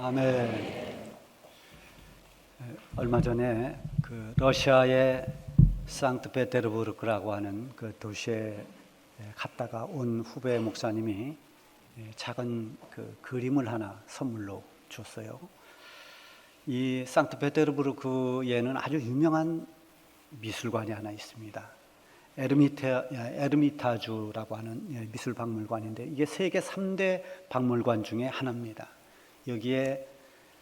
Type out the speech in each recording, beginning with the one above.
아멘. 얼마 전에 그 러시아의 상트페테르부르크라고 하는 그 도시에 갔다가 온 후배 목사님이 작은 그 그림을 하나 선물로 줬어요. 이 상트페테르부르크에는 아주 유명한 미술관이 하나 있습니다. 에르미타주라고 하는 미술박물관인데 이게 세계 3대 박물관 중에 하나입니다. 여기에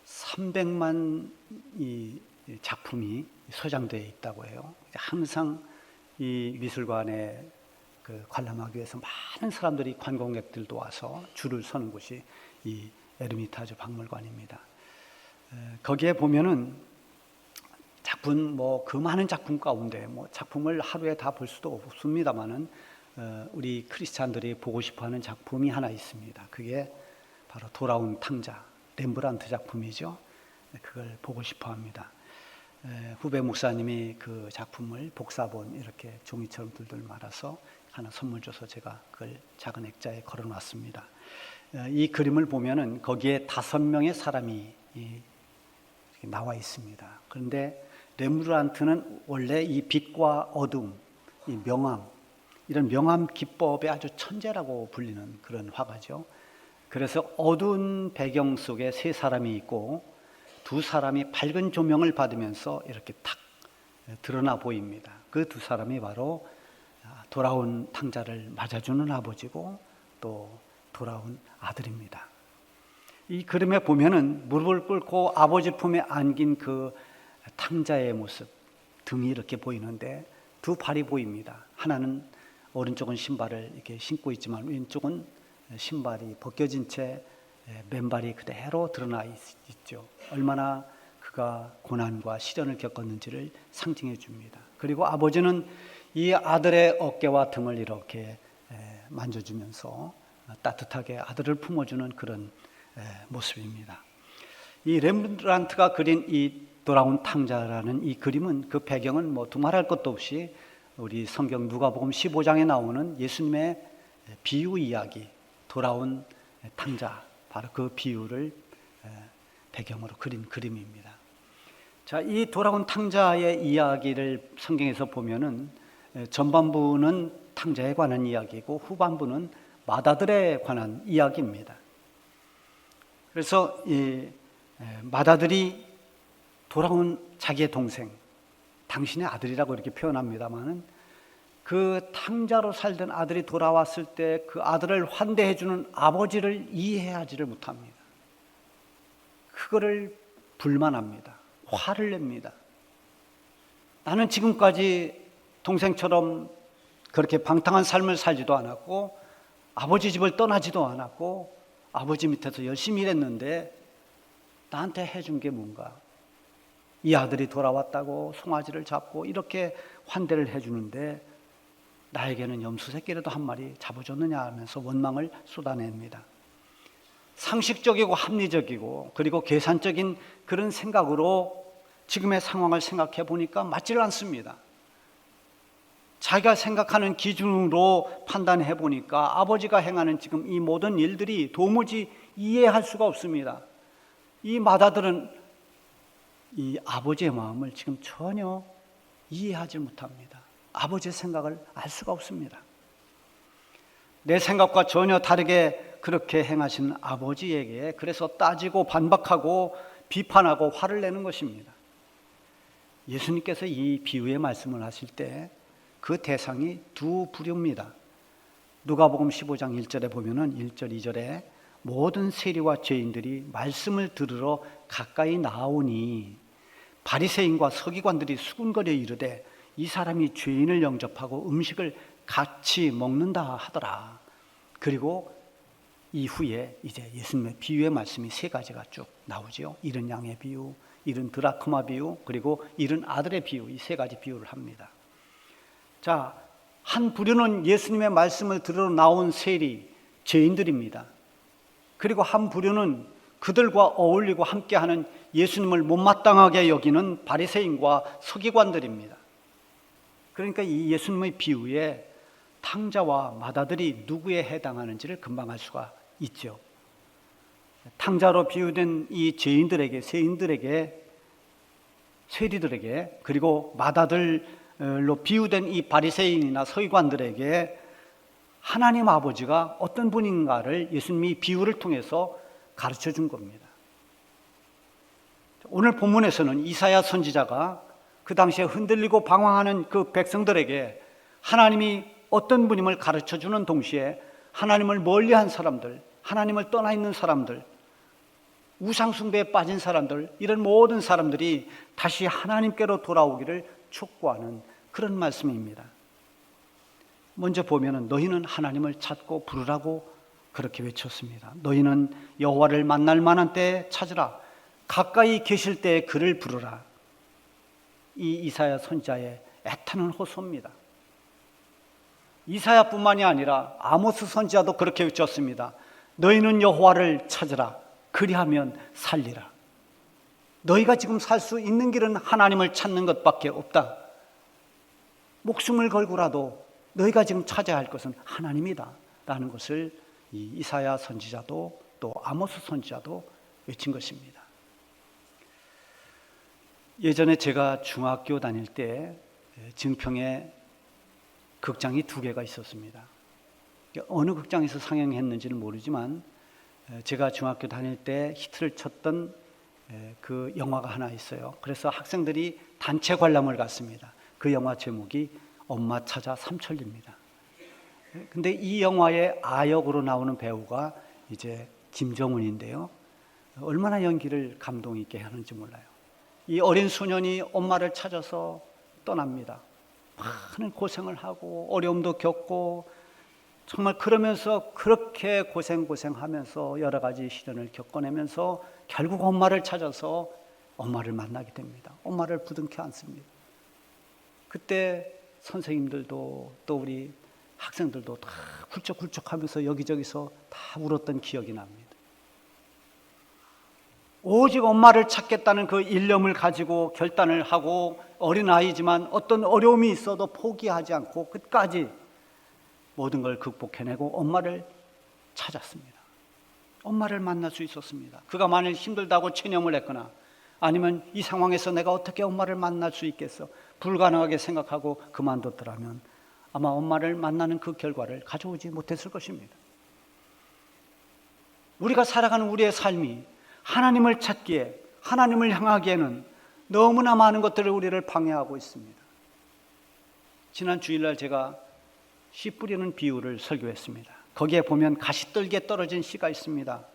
300만 이 작품이 소장되어 있다고 해요. 항상 이 미술관에 관람하기 위해서 많은 사람들이, 관광객들도 와서 줄을 서는 곳이 이 에르미타주 박물관입니다. 거기에 보면은 작품 그 많은 작품 가운데 작품을 하루에 다 볼 수도 없습니다만은 우리 크리스찬들이 보고 싶어하는 작품이 하나 있습니다. 그게 바로 돌아온 탕자, 렘브란트 작품이죠. 그걸 보고 싶어합니다. 후배 목사님이 그 작품을 복사본 이렇게 종이처럼 둘둘 말아서 하나 선물 줘서 제가 그걸 작은 액자에 걸어놨습니다. 이 그림을 보면은 거기에 5명의 사람이 나와 있습니다. 그런데 렘브란트는 원래 이 빛과 어둠, 이 명암, 이런 명암 기법의 아주 천재라고 불리는 그런 화가죠. 그래서 어두운 배경 속에 3사람이 있고 2사람이 밝은 조명을 받으면서 이렇게 탁 드러나 보입니다. 그 2사람이 바로 돌아온 탕자를 맞아주는 아버지고 또 돌아온 아들입니다. 이 그림에 보면은 무릎을 꿇고 아버지 품에 안긴 그 탕자의 모습, 등이 이렇게 보이는데 2 발이 보입니다. 하나는 오른쪽은 신발을 이렇게 신고 있지만 왼쪽은 신발이 벗겨진 채 맨발이 그대로 드러나 있죠. 얼마나 그가 고난과 시련을 겪었는지를 상징해 줍니다. 그리고 아버지는 이 아들의 어깨와 등을 이렇게 만져주면서 따뜻하게 아들을 품어주는 그런 모습입니다. 이 렘브란트가 그린 이 돌아온 탕자라는 이 그림은, 그 배경은 두말할 것도 없이 우리 성경 누가복음 15장에 나오는 예수님의 비유 이야기, 돌아온 탕자, 바로 그 비유를 배경으로 그린 그림입니다. 자, 이 돌아온 탕자의 이야기를 성경에서 보면은 전반부는 탕자에 관한 이야기고 후반부는 맏아들에 관한 이야기입니다. 그래서 이 맏아들이 돌아온 자기의 동생, 당신의 아들이라고 이렇게 표현합니다만은 그 탕자로 살던 아들이 돌아왔을 때 그 아들을 환대해주는 아버지를 이해하지를 못합니다. 그거를 불만합니다. 화를 냅니다. 나는 지금까지 동생처럼 그렇게 방탕한 삶을 살지도 않았고 아버지 집을 떠나지도 않았고 아버지 밑에서 열심히 일했는데 나한테 해준 게 뭔가? 이 아들이 돌아왔다고 송아지를 잡고 이렇게 환대를 해주는데 나에게는 염소 새끼라도 한 마리 잡아줬느냐 하면서 원망을 쏟아냅니다. 상식적이고 합리적이고 그리고 계산적인 그런 생각으로 지금의 상황을 생각해 보니까 맞지를 않습니다. 자기가 생각하는 기준으로 판단해 보니까 아버지가 행하는 지금 이 모든 일들이 도무지 이해할 수가 없습니다. 이 맏아들은 이 아버지의 마음을 지금 전혀 이해하지 못합니다. 아버지의 생각을 알 수가 없습니다. 내 생각과 전혀 다르게 그렇게 행하신 아버지에게 그래서 따지고 반박하고 비판하고 화를 내는 것입니다. 예수님께서 이 비유의 말씀을 하실 때 그 대상이 2 부류입니다. 누가복음 15장 1절에 보면은 1절 2절에 모든 세리와 죄인들이 말씀을 들으러 가까이 나오니 바리새인과 서기관들이 수군거려 이르되 이 사람이 죄인을 영접하고 음식을 같이 먹는다 하더라. 그리고 이후에 이제 예수님의 비유의 말씀이 3가지가 쭉 나오죠. 잃은 양의 비유, 잃은 드라크마 비유, 그리고 잃은 아들의 비유, 이 3가지 비유를 합니다. 자, 한 부류는 예수님의 말씀을 들으러 나온 세리, 죄인들입니다. 그리고 한 부류는 그들과 어울리고 함께하는 예수님을 못마땅하게 여기는 바리새인과 서기관들입니다. 그러니까 이 예수님의 비유에 탕자와 맏아들이 누구에 해당하는지를 금방 알 수가 있죠. 탕자로 비유된 이 죄인들에게, 세리들에게, 그리고 마다들로 비유된 이 바리새인이나 서기관들에게 하나님 아버지가 어떤 분인가를 예수님이 비유를 통해서 가르쳐 준 겁니다. 오늘 본문에서는 이사야 선지자가 그 당시에 흔들리고 방황하는 그 백성들에게 하나님이 어떤 분임을 가르쳐 주는 동시에 하나님을 멀리한 사람들, 하나님을 떠나 있는 사람들, 우상숭배에 빠진 사람들, 이런 모든 사람들이 다시 하나님께로 돌아오기를 촉구하는 그런 말씀입니다. 먼저 보면은 너희는 하나님을 찾고 부르라고 그렇게 외쳤습니다. 너희는 여호와를 만날 만한 때에 찾으라. 가까이 계실 때에 그를 부르라. 이 이사야 선지자의 애타는 호소입니다. 이사야뿐만이 아니라 아모스 선지자도 그렇게 외쳤습니다. 너희는 여호와를 찾으라. 그리하면 살리라. 너희가 지금 살 수 있는 길은 하나님을 찾는 것밖에 없다. 목숨을 걸고라도 너희가 지금 찾아야 할 것은 하나님이다 라는 것을 이 이사야 선지자도 또 아모스 선지자도 외친 것입니다. 예전에 제가 중학교 다닐 때 증평에 극장이 2개가 있었습니다. 어느 극장에서 상영했는지는 모르지만 제가 중학교 다닐 때 히트를 쳤던 그 영화가 하나 있어요. 그래서 학생들이 단체 관람을 갔습니다. 그 영화 제목이 엄마 찾아 삼천리입니다. 근데 이 영화의 아역으로 나오는 배우가 이제 김정은인데요. 얼마나 연기를 감동 있게 하는지 몰라요. 이 어린 소년이 엄마를 찾아서 떠납니다. 많은 고생을 하고 어려움도 겪고 정말 그러면서 그렇게 고생하면서 여러 가지 시련을 겪어내면서 결국 엄마를 찾아서 엄마를 만나게 됩니다. 엄마를 부둥켜 안습니다. 그때 선생님들도 또 우리 학생들도 다 굴쩍굴쩍하면서 여기저기서 다 울었던 기억이 납니다. 오직 엄마를 찾겠다는 그 일념을 가지고 결단을 하고 어린아이지만 어떤 어려움이 있어도 포기하지 않고 끝까지 모든 걸 극복해내고 엄마를 찾았습니다. 엄마를 만날 수 있었습니다. 그가 만일 힘들다고 체념을 했거나 아니면 이 상황에서 내가 어떻게 엄마를 만날 수 있겠어? 불가능하게 생각하고 그만뒀더라면 아마 엄마를 만나는 그 결과를 가져오지 못했을 것입니다. 우리가 살아가는 우리의 삶이 하나님을 찾기에, 하나님을 향하기에는 너무나 많은 것들을 우리를 방해하고 있습니다. 지난 주일날 제가 씨 뿌리는 비유를 설교했습니다. 거기에 보면 가시떨기에 떨어진 씨가 있습니다.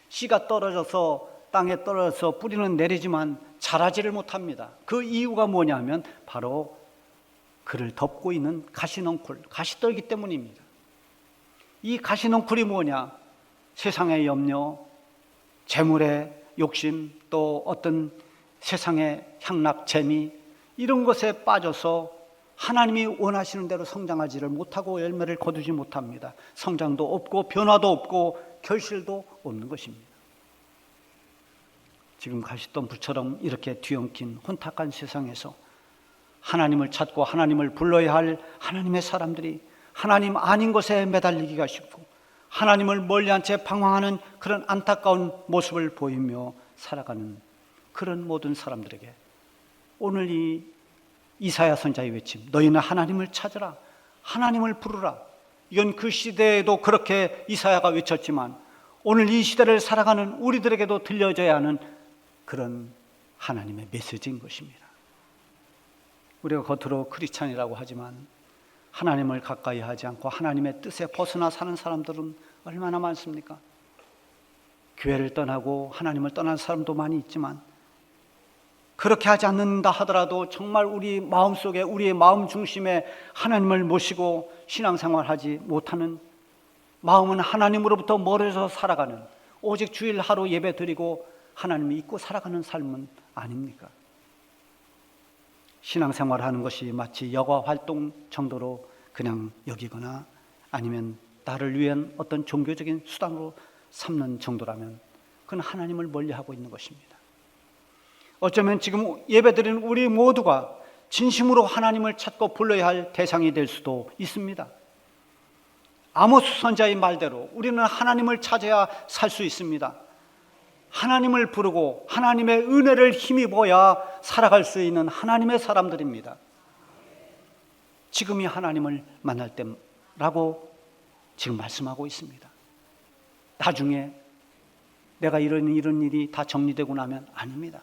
씨가 떨어져서 땅에 떨어져서 뿌리는 내리지만 자라지를 못합니다. 그 이유가 뭐냐면 바로 그를 덮고 있는 가시넝쿨, 가시떨기 때문입니다. 이 가시넝쿨이 뭐냐? 세상의 염려, 재물의 욕심, 또 어떤 세상의 향락, 재미, 이런 것에 빠져서 하나님이 원하시는 대로 성장하지를 못하고 열매를 거두지 못합니다. 성장도 없고 변화도 없고 결실도 없는 것입니다. 지금 가시덤불처럼 이렇게 뒤엉킨 혼탁한 세상에서 하나님을 찾고 하나님을 불러야 할 하나님의 사람들이 하나님 아닌 것에 매달리기가 쉽고 하나님을 멀리한 채 방황하는 그런 안타까운 모습을 보이며 살아가는 그런 모든 사람들에게 오늘 이 이사야 선지자의 외침, 너희는 하나님을 찾으라, 하나님을 부르라. 이건 그 시대에도 그렇게 이사야가 외쳤지만 오늘 이 시대를 살아가는 우리들에게도 들려져야 하는 그런 하나님의 메시지인 것입니다. 우리가 겉으로 크리스찬이라고 하지만 하나님을 가까이 하지 않고 하나님의 뜻에 벗어나 사는 사람들은 얼마나 많습니까? 교회를 떠나고 하나님을 떠난 사람도 많이 있지만 그렇게 하지 않는다 하더라도 정말 우리 마음속에, 우리의 마음 중심에 하나님을 모시고 신앙생활하지 못하는, 마음은 하나님으로부터 멀어져 살아가는, 오직 주일 하루 예배 드리고 하나님을 잊고 살아가는 삶은 아닙니까? 신앙생활하는 것이 마치 여가 활동 정도로 그냥 여기거나 아니면 나를 위한 어떤 종교적인 수단으로 삼는 정도라면 그건 하나님을 멀리하고 있는 것입니다. 어쩌면 지금 예배드리는 우리 모두가 진심으로 하나님을 찾고 불러야 할 대상이 될 수도 있습니다. 아모스 선지자의 말대로 우리는 하나님을 찾아야 살 수 있습니다. 하나님을 부르고 하나님의 은혜를 힘입어야 살아갈 수 있는 하나님의 사람들입니다. 지금이 하나님을 만날 때라고 지금 말씀하고 있습니다. 나중에 내가 이런 일이 다 정리되고 나면 아닙니다.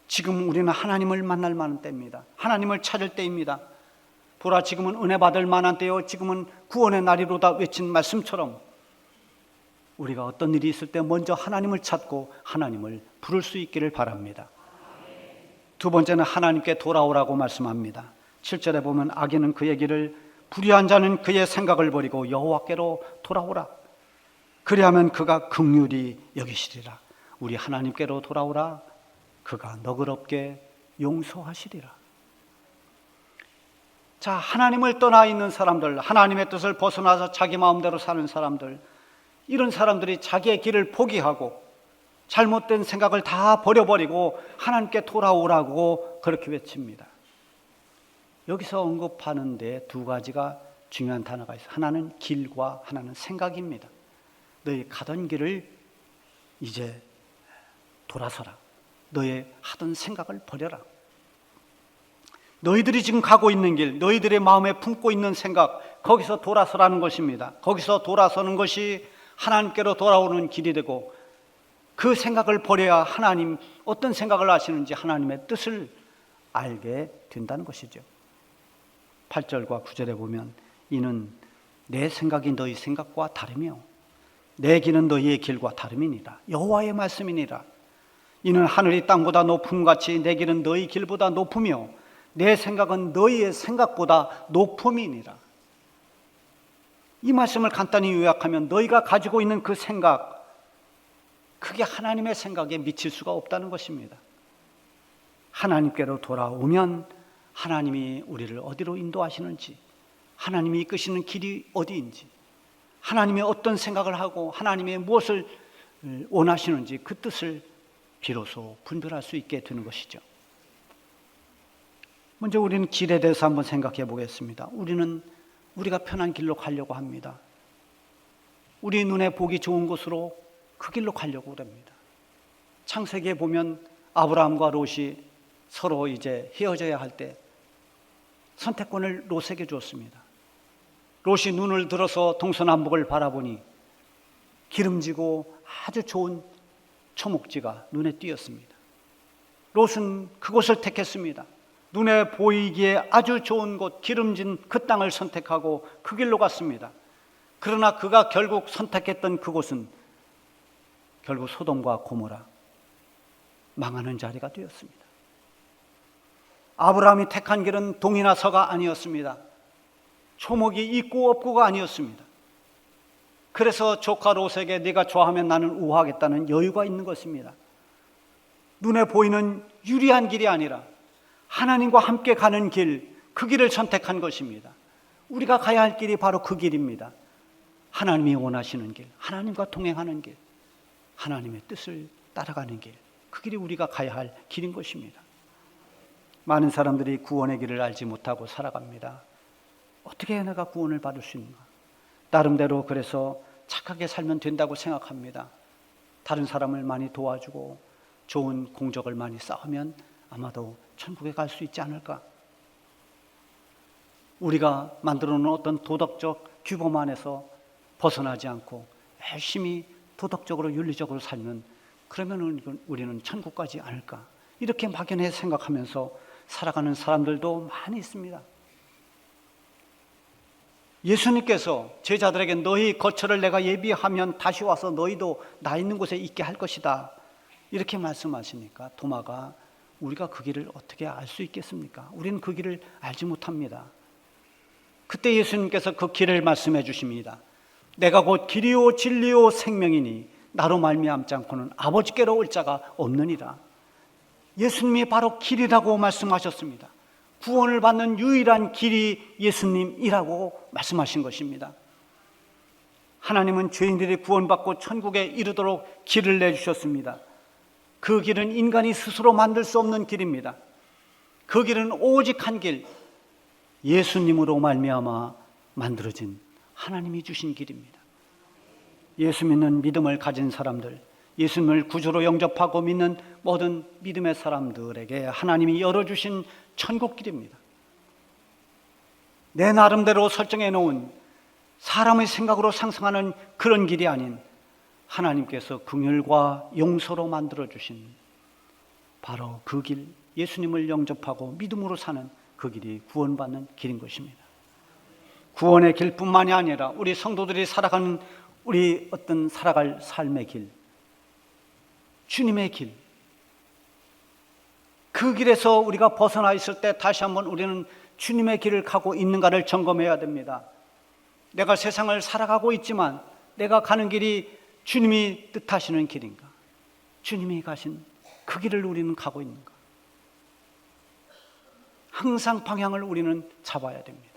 지금 우리는 하나님을 만날 만한 때입니다. 하나님을 찾을 때입니다. 보라, 지금은 은혜 받을 만한 때요, 지금은 구원의 날이로다 외친 말씀처럼 우리가 어떤 일이 있을 때 먼저 하나님을 찾고 하나님을 부를 수 있기를 바랍니다. 두 번째는 하나님께 돌아오라고 말씀합니다. 7절에 보면 악인은 그의 길을, 불의한 자는 그의 생각을 버리고 여호와께로 돌아오라. 그리하면 그가 긍휼히 여기시리라. 우리 하나님께로 돌아오라. 그가 너그럽게 용서하시리라. 자, 하나님을 떠나 있는 사람들, 하나님의 뜻을 벗어나서 자기 마음대로 사는 사람들, 이런 사람들이 자기의 길을 포기하고 잘못된 생각을 다 버려버리고 하나님께 돌아오라고 그렇게 외칩니다. 여기서 언급하는데 두 가지가 중요한 단어가 있어요. 하나는 길과 하나는 생각입니다. 너희 가던 길을 이제 돌아서라. 너의 하던 생각을 버려라. 너희들이 지금 가고 있는 길, 너희들의 마음에 품고 있는 생각, 거기서 돌아서라는 것입니다. 거기서 돌아서는 것이 하나님께로 돌아오는 길이 되고, 그 생각을 버려야 하나님 어떤 생각을 하시는지 하나님의 뜻을 알게 된다는 것이죠. 8절과 9절에 보면 이는 내 생각이 너희 생각과 다르며 내 길은 너희의 길과 다름이니라. 여호와의 말씀이니라. 이는 하늘이 땅보다 높음같이 내 길은 너희 길보다 높으며 내 생각은 너희의 생각보다 높음이니라. 이 말씀을 간단히 요약하면 너희가 가지고 있는 그 생각, 그게 하나님의 생각에 미칠 수가 없다는 것입니다. 하나님께로 돌아오면 하나님이 우리를 어디로 인도하시는지, 하나님이 이끄시는 길이 어디인지, 하나님이 어떤 생각을 하고 하나님이 무엇을 원하시는지 그 뜻을 비로소 분별할 수 있게 되는 것이죠. 먼저 우리는 길에 대해서 한번 생각해 보겠습니다. 우리가 편한 길로 가려고 합니다. 우리 눈에 보기 좋은 곳으로 그 길로 가려고 합니다. 창세기에 보면 아브라함과 롯이 서로 이제 헤어져야 할 때 선택권을 롯에게 주었습니다. 롯이 눈을 들어서 동서남북을 바라보니 기름지고 아주 좋은 초목지가 눈에 띄었습니다. 롯은 그곳을 택했습니다. 눈에 보이기에 아주 좋은 곳, 기름진 그 땅을 선택하고 그 길로 갔습니다. 그러나 그가 결국 선택했던 그곳은 결국 소돔과 고모라, 망하는 자리가 되었습니다. 아브라함이 택한 길은 동이나 서가 아니었습니다. 초목이 있고 없고가 아니었습니다. 그래서 조카 롯에게 네가 좋아하면 나는 우호하겠다는 여유가 있는 것입니다. 눈에 보이는 유리한 길이 아니라 하나님과 함께 가는 길, 그 길을 선택한 것입니다. 우리가 가야 할 길이 바로 그 길입니다. 하나님이 원하시는 길, 하나님과 동행하는 길, 하나님의 뜻을 따라가는 길, 그 길이 우리가 가야 할 길인 것입니다. 많은 사람들이 구원의 길을 알지 못하고 살아갑니다. 어떻게 해야 내가 구원을 받을 수 있는가? 나름대로 그래서 착하게 살면 된다고 생각합니다. 다른 사람을 많이 도와주고 좋은 공적을 많이 쌓으면 아마도 천국에 갈 수 있지 않을까? 우리가 만들어 놓은 어떤 도덕적 규범 안에서 벗어나지 않고 열심히 도덕적으로 윤리적으로 살면 그러면 우리는 천국 가지 않을까? 이렇게 막연히 생각하면서 살아가는 사람들도 많이 있습니다. 예수님께서 제자들에게 너희 거처를 내가 예비하면 다시 와서 너희도 나 있는 곳에 있게 할 것이다, 이렇게 말씀하시니까 도마가 우리가 그 길을 어떻게 알 수 있겠습니까? 우리는 그 길을 알지 못합니다. 그때 예수님께서 그 길을 말씀해 주십니다. 내가 곧 길이요 진리요 생명이니 나로 말미암지 않고는 아버지께로 올 자가 없느니라. 예수님이 바로 길이라고 말씀하셨습니다. 구원을 받는 유일한 길이 예수님이라고 말씀하신 것입니다. 하나님은 죄인들이 구원받고 천국에 이르도록 길을 내주셨습니다. 그 길은 인간이 스스로 만들 수 없는 길입니다. 그 길은 오직 한 길, 예수님으로 말미암아 만들어진 하나님이 주신 길입니다. 예수 믿는 믿음을 가진 사람들, 예수님을 구주로 영접하고 믿는 모든 믿음의 사람들에게 하나님이 열어주신 천국길입니다. 내 나름대로 설정해 놓은 사람의 생각으로 상상하는 그런 길이 아닌 하나님께서 긍휼과 용서로 만들어주신 바로 그 길, 예수님을 영접하고 믿음으로 사는 그 길이 구원받는 길인 것입니다. 구원의 길뿐만이 아니라 우리 성도들이 살아가는 우리 어떤 살아갈 삶의 길, 주님의 길, 그 길에서 우리가 벗어나 있을 때 다시 한번 우리는 주님의 길을 가고 있는가를 점검해야 됩니다. 내가 세상을 살아가고 있지만 내가 가는 길이 주님이 뜻하시는 길인가? 주님이 가신 그 길을 우리는 가고 있는가? 항상 방향을 우리는 잡아야 됩니다.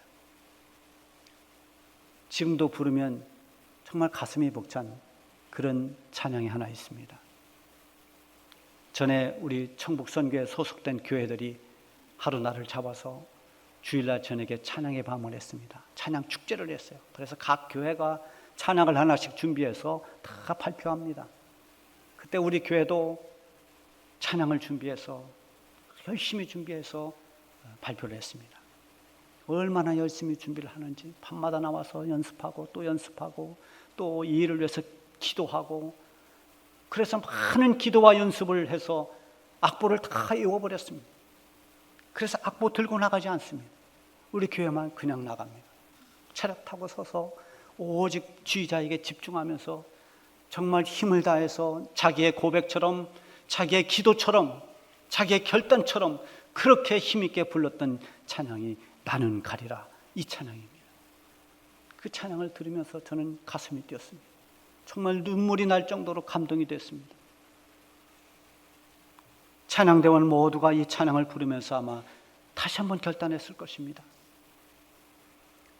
지금도 부르면 정말 가슴이 벅찬 그런 찬양이 하나 있습니다. 전에 우리 청북선교에 소속된 교회들이 하루 날을 잡아서 주일날 저녁에 찬양의 밤을 했습니다. 찬양 축제를 했어요. 그래서 각 교회가 찬양을 하나씩 준비해서 다 발표합니다. 그때 우리 교회도 찬양을 준비해서 열심히 준비해서 발표를 했습니다. 얼마나 열심히 준비를 하는지 밤마다 나와서 연습하고 또 연습하고 또 이 일을 위해서 기도하고, 그래서 많은 기도와 연습을 해서 악보를 다 외워버렸습니다. 그래서 악보 들고 나가지 않습니다. 우리 교회만 그냥 나갑니다. 차렷 타고 서서 오직 주의자에게 집중하면서 정말 힘을 다해서 자기의 고백처럼, 자기의 기도처럼, 자기의 결단처럼 그렇게 힘있게 불렀던 찬양이 나는 가리라, 이 찬양입니다. 그 찬양을 들으면서 저는 가슴이 뛰었습니다. 정말 눈물이 날 정도로 감동이 됐습니다. 찬양대원 모두가 이 찬양을 부르면서 아마 다시 한번 결단했을 것입니다.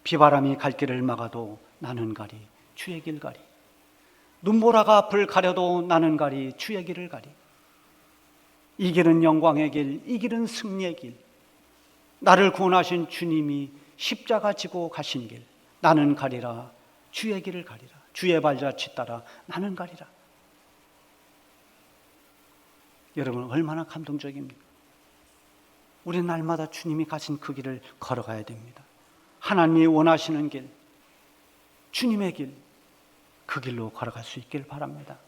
비바람이 갈 길을 막아도 나는 가리, 주의 길 가리. 눈보라가 앞을 가려도 나는 가리, 주의 길을 가리. 이 길은 영광의 길, 이 길은 승리의 길. 나를 구원하신 주님이 십자가 지고 가신 길, 나는 가리라, 주의 길을 가리라. 주의 발자취 따라 나는 가리라. 여러분, 얼마나 감동적입니까? 우리 날마다 주님이 가신 그 길을 걸어가야 됩니다. 하나님이 원하시는 길, 주님의 길, 그 길로 걸어갈 수 있길 바랍니다.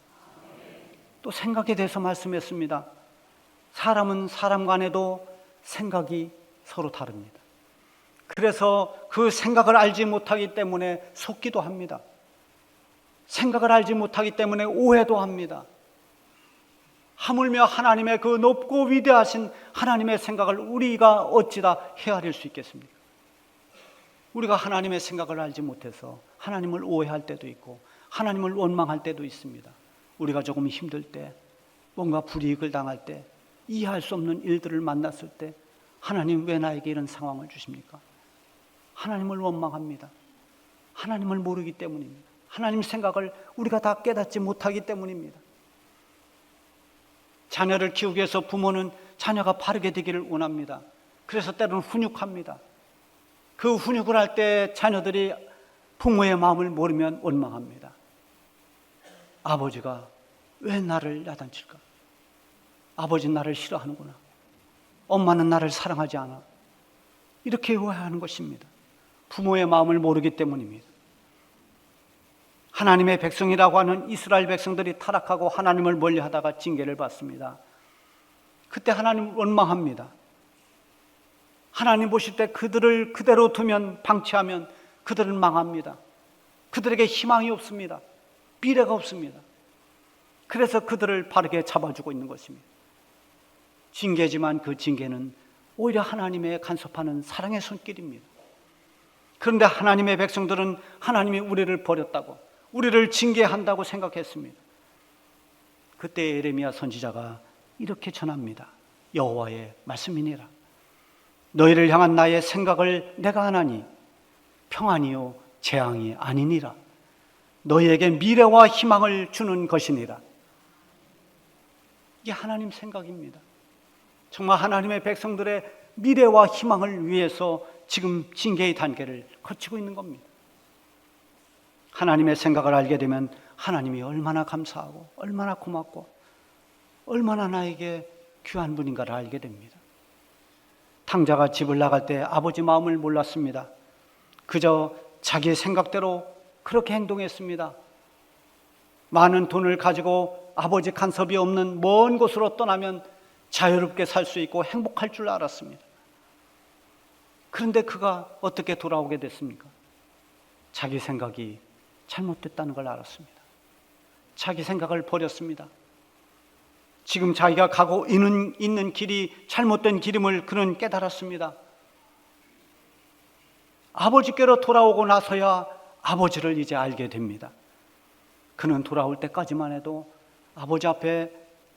또 생각에 대해서 말씀했습니다. 사람은 사람 간에도 생각이 서로 다릅니다. 그래서 그 생각을 알지 못하기 때문에 속기도 합니다. 생각을 알지 못하기 때문에 오해도 합니다. 하물며 하나님의 그 높고 위대하신 하나님의 생각을 우리가 어찌다 헤아릴 수 있겠습니까? 우리가 하나님의 생각을 알지 못해서 하나님을 오해할 때도 있고 하나님을 원망할 때도 있습니다. 우리가 조금 힘들 때, 뭔가 불이익을 당할 때, 이해할 수 없는 일들을 만났을 때 하나님 왜 나에게 이런 상황을 주십니까? 하나님을 원망합니다. 하나님을 모르기 때문입니다. 하나님 생각을 우리가 다 깨닫지 못하기 때문입니다. 자녀를 키우기 위해서 부모는 자녀가 바르게 되기를 원합니다. 그래서 때로는 훈육합니다. 그 훈육을 할 때 자녀들이 부모의 마음을 모르면 원망합니다. 아버지가 왜 나를 야단칠까? 아버지는 나를 싫어하는구나. 엄마는 나를 사랑하지 않아. 이렇게 오해하는 것입니다. 부모의 마음을 모르기 때문입니다. 하나님의 백성이라고 하는 이스라엘 백성들이 타락하고 하나님을 멀리하다가 징계를 받습니다. 그때 하나님 원망합니다. 하나님 보실 때 그들을 그대로 두면, 방치하면 그들은 망합니다. 그들에게 희망이 없습니다. 미래가 없습니다. 그래서 그들을 바르게 잡아주고 있는 것입니다. 징계지만 그 징계는 오히려 하나님의 간섭하는 사랑의 손길입니다. 그런데 하나님의 백성들은 하나님이 우리를 버렸다고, 우리를 징계한다고 생각했습니다. 그때 예레미야 선지자가 이렇게 전합니다. 여호와의 말씀이니라. 너희를 향한 나의 생각을 내가 아나니 평안이요 재앙이 아니니라. 너희에게 미래와 희망을 주는 것이니라. 이게 하나님 생각입니다. 정말 하나님의 백성들의 미래와 희망을 위해서 지금 징계의 단계를 거치고 있는 겁니다. 하나님의 생각을 알게 되면 하나님이 얼마나 감사하고 얼마나 고맙고 얼마나 나에게 귀한 분인가를 알게 됩니다. 탕자가 집을 나갈 때 아버지 마음을 몰랐습니다. 그저 자기의 생각대로 그렇게 행동했습니다. 많은 돈을 가지고 아버지 간섭이 없는 먼 곳으로 떠나면 자유롭게 살 수 있고 행복할 줄 알았습니다. 그런데 그가 어떻게 돌아오게 됐습니까? 자기 생각이 잘못됐다는 걸 알았습니다. 자기 생각을 버렸습니다. 지금 자기가 가고 있는 길이 잘못된 길임을 그는 깨달았습니다. 아버지께로 돌아오고 나서야 아버지를 이제 알게 됩니다. 그는 돌아올 때까지만 해도 아버지 앞에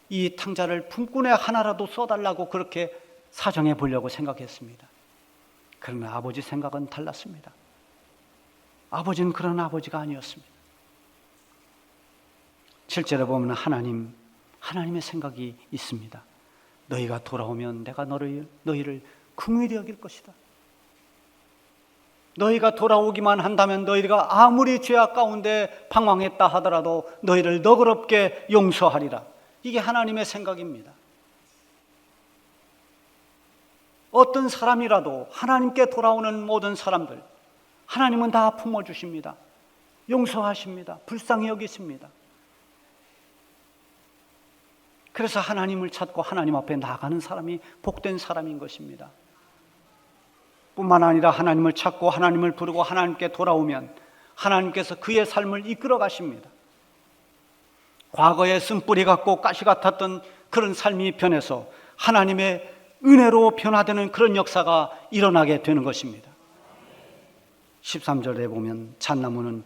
이 탕자를 품꾼에 하나라도 써달라고 그렇게 사정해 보려고 생각했습니다. 그러나 아버지 생각은 달랐습니다. 아버지는 그런 아버지가 아니었습니다. 실제로 보면 하나님의 생각이 있습니다. 너희가 돌아오면 내가 너희를 긍휼히 여길 것이다. 너희가 돌아오기만 한다면 너희가 아무리 죄악 가운데 방황했다 하더라도 너희를 너그럽게 용서하리라. 이게 하나님의 생각입니다. 어떤 사람이라도 하나님께 돌아오는 모든 사람들, 하나님은 다 품어주십니다. 용서하십니다. 불쌍히 여기십니다. 그래서 하나님을 찾고 하나님 앞에 나가는 사람이 복된 사람인 것입니다. 뿐만 아니라 하나님을 찾고 하나님을 부르고 하나님께 돌아오면 하나님께서 그의 삶을 이끌어 가십니다. 과거에 쓴뿌리 같고 가시 같았던 그런 삶이 변해서 하나님의 은혜로 변화되는 그런 역사가 일어나게 되는 것입니다. 13절에 보면 잣나무는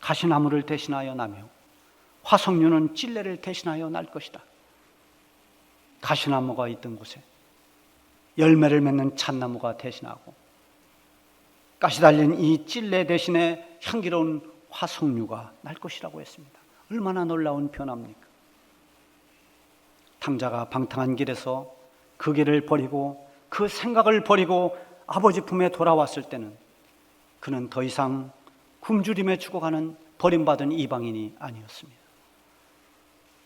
가시나무를 대신하여 나며 화석류는 찔레를 대신하여 날 것이다. 가시나무가 있던 곳에 열매를 맺는 잣나무가 대신하고 가시 달린 이 찔레 대신에 향기로운 화석류가 날 것이라고 했습니다. 얼마나 놀라운 변화입니까? 탕자가 방탕한 길에서 그 길을 버리고 그 생각을 버리고 아버지 품에 돌아왔을 때는 그는 더 이상 굶주림에 죽어가는 버림받은 이방인이 아니었습니다.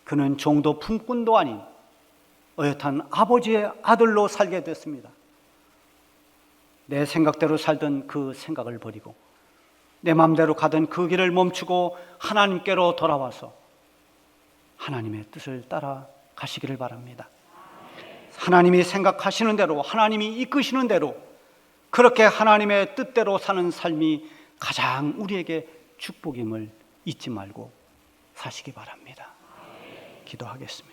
그는 종도 품꾼도 아닌 어엿한 아버지의 아들로 살게 됐습니다. 내 생각대로 살던 그 생각을 버리고 내 마음대로 가던 그 길을 멈추고 하나님께로 돌아와서 하나님의 뜻을 따라 가시기를 바랍니다. 하나님이 생각하시는 대로, 하나님이 이끄시는 대로 그렇게 하나님의 뜻대로 사는 삶이 가장 우리에게 축복임을 잊지 말고 사시기 바랍니다. 기도하겠습니다.